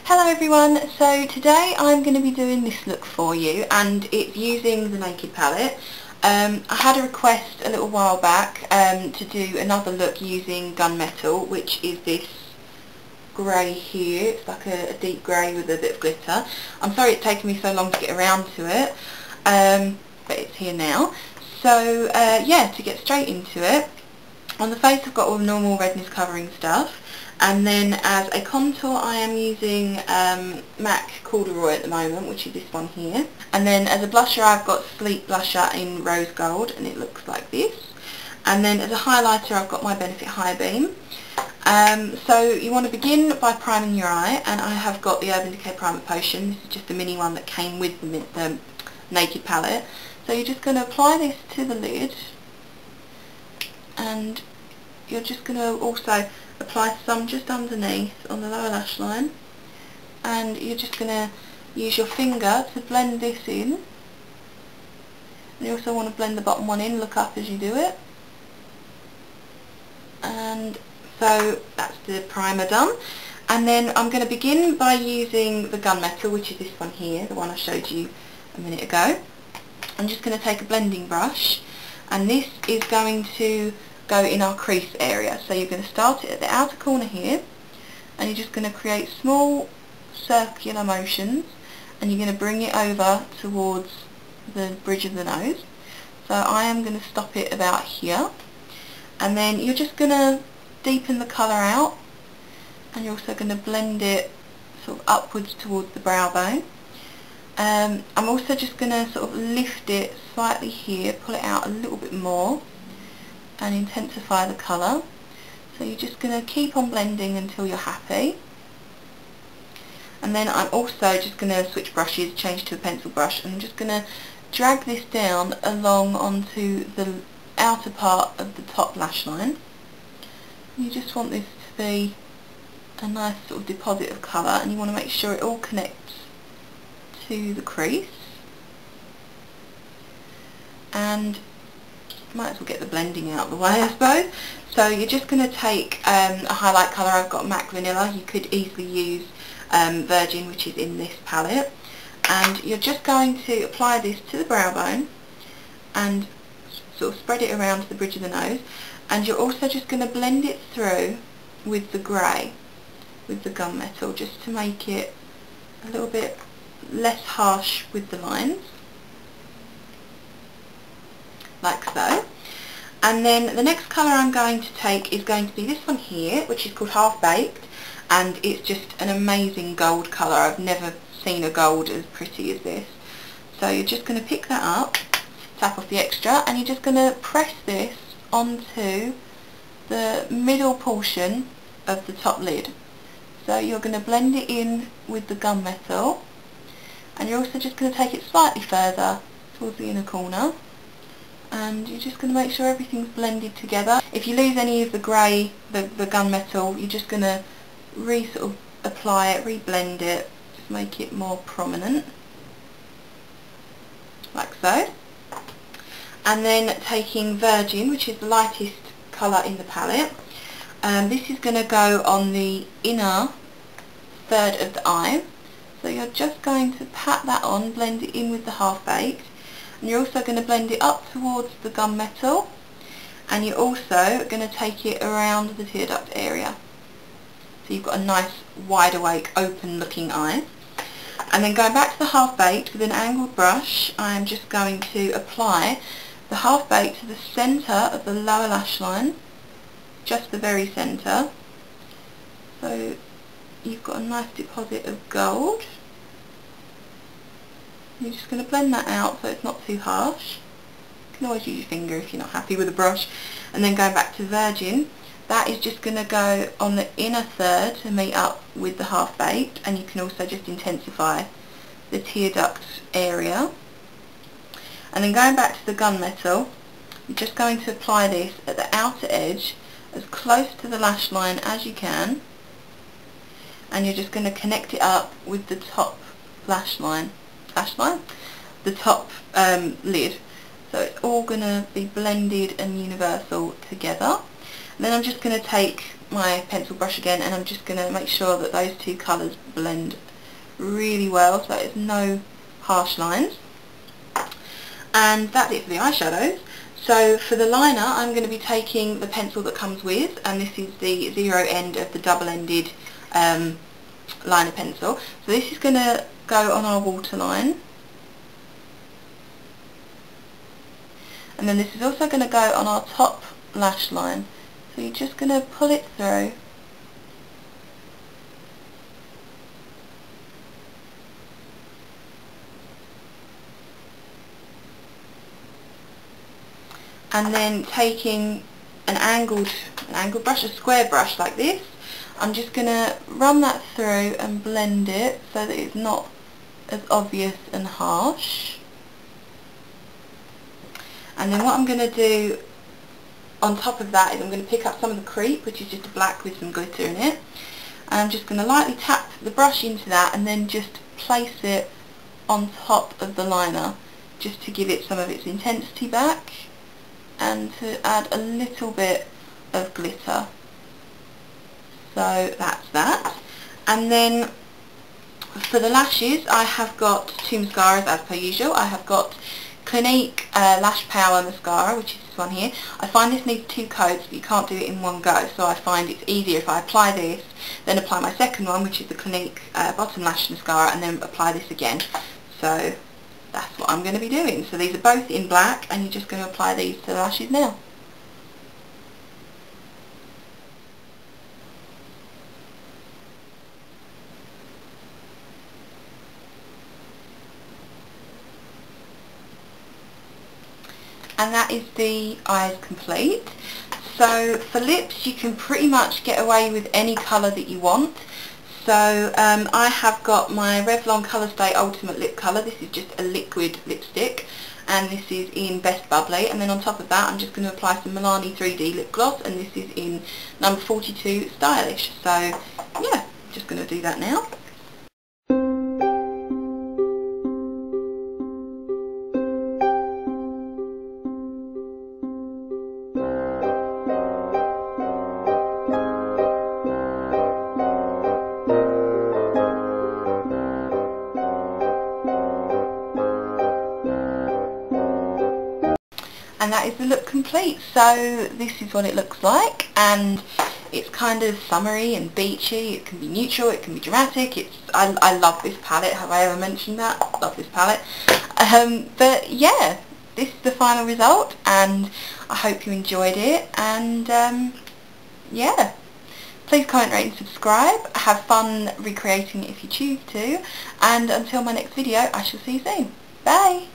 Hello everyone, so today I'm going to be doing this look for you, and it's using the Naked palette. I had a request a little while back to do another look using Gunmetal, which is this grey here. It's like a deep grey with a bit of glitter. I'm sorry it's taken me so long to get around to it, but it's here now. So yeah, to get straight into it, on the face I've got all the normal redness covering stuff. And then as a contour I am using MAC Corduroy at the moment, which is this one here. And then as a blusher I've got Sleep Blusher in Rose Gold, and it looks like this. And then as a highlighter I've got my Benefit High Beam. So you want to begin by priming your eye, and I have got the Urban Decay Primer Potion. This is just a mini one that came with the Naked palette. So you're just going to apply this to the lid, and you're just going to also apply some just underneath on the lower lash line, and you're just going to use your finger to blend this in, and you also want to blend the bottom one in, look up as you do it. And so that's the primer done, and then I'm going to begin by using the Gunmetal, which is this one here, the one I showed you a minute ago. I'm just going to take a blending brush, and this is going to go in our crease area. So you're going to start it at the outer corner here, and you're just going to create small circular motions, and you're going to bring it over towards the bridge of the nose. So I am going to stop it about here, and then you're just going to deepen the colour out, and you're also going to blend it sort of upwards towards the brow bone. I'm also just going to sort of lift it slightly here, pull it out a little bit more, and intensify the colour. So you're just going to keep on blending until you're happy. And then I'm also just going to switch brushes, change to a pencil brush, and I'm just going to drag this down along onto the outer part of the top lash line. You just want this to be a nice sort of deposit of colour, and you want to make sure it all connects to the crease. And might as well get the blending out of the way, I suppose. So you're just going to take a highlight colour. I've got MAC Vanilla. You could easily use Virgin, which is in this palette. And you're just going to apply this to the brow bone and sort of spread it around to the bridge of the nose. And you're also just going to blend it through with the grey, with the Gunmetal, just to make it a little bit less harsh with the lines, like so. And then the next colour I'm going to take is going to be this one here, which is called Half Baked, and it's just an amazing gold colour. I've never seen a gold as pretty as this. So you're just going to pick that up, tap off the extra, and you're just going to press this onto the middle portion of the top lid. So you're going to blend it in with the Gunmetal, and you're also just going to take it slightly further towards the inner corner, and you're just going to make sure everything's blended together. If you lose any of the grey, the Gunmetal, you're just going to sort of apply it, re-blend it, just make it more prominent, like so. And then taking Virgin, which is the lightest colour in the palette, this is going to go on the inner third of the eye. So you're just going to pat that on, blend it in with the Half Baked, and you're also going to blend it up towards the Gunmetal, and you're also going to take it around the tear duct area. So you've got a nice wide awake, open looking eye. And then going back to the Half Baked with an angled brush, I am just going to apply the Half Baked to the centre of the lower lash line, just the very centre. So you've got a nice deposit of gold. You're just going to blend that out so it's not too harsh. You can always use your finger if you're not happy with a brush. And then going back to Virgin, that is just going to go on the inner third to meet up with the Half Baked, and you can also just intensify the tear duct area. And then going back to the Gunmetal, you're just going to apply this at the outer edge as close to the lash line as you can, and you're just going to connect it up with the top the top lid, so it's all going to be blended and universal together. And then I'm just going to take my pencil brush again, and I'm just going to make sure that those two colours blend really well so there's no harsh lines. And that's it for the eyeshadows. So for the liner, I'm going to be taking the pencil that comes with, and this is the 0 end of the double-ended liner pencil. So this is going to go on our waterline. And then this is also going to go on our top lash line. So you're just going to pull it through. And then taking an angled brush, a square brush like this, I'm just going to run that through and blend it so that it's not as obvious and harsh. And then what I'm going to do on top of that is I'm going to pick up some of the creep, which is just a black with some glitter in it. And I'm just going to lightly tap the brush into that and then just place it on top of the liner, just to give it some of its intensity back and to add a little bit of glitter. So that's that. And then for the lashes, I have got two mascaras as per usual. I have got Clinique Lash Power Mascara, which is this one here. I find this needs two coats, but you can't do it in one go, so I find it's easier if I apply this, then apply my second one, which is the Clinique Bottom Lash Mascara, and then apply this again. So that's what I'm going to be doing. So these are both in black, and you're just going to apply these to the lashes now. And that is the eyes complete. So for lips, you can pretty much get away with any colour that you want. So I have got my Revlon Colorstay Ultimate Lip Colour. This is just a liquid lipstick, and this is in Best Bubbly. And then on top of that, I'm just going to apply some Milani 3D lip gloss, and this is in number 42 Stylish. So yeah, just going to do that now. And that is the look complete. So this is what it looks like, and it's kind of summery and beachy. It can be neutral, it can be dramatic. I love this palette. Have I ever mentioned that? Love this palette. But yeah, this is the final result, and I hope you enjoyed it. And yeah, please comment, rate and subscribe. Have fun recreating it if you choose to, and until my next video, I shall see you soon. Bye!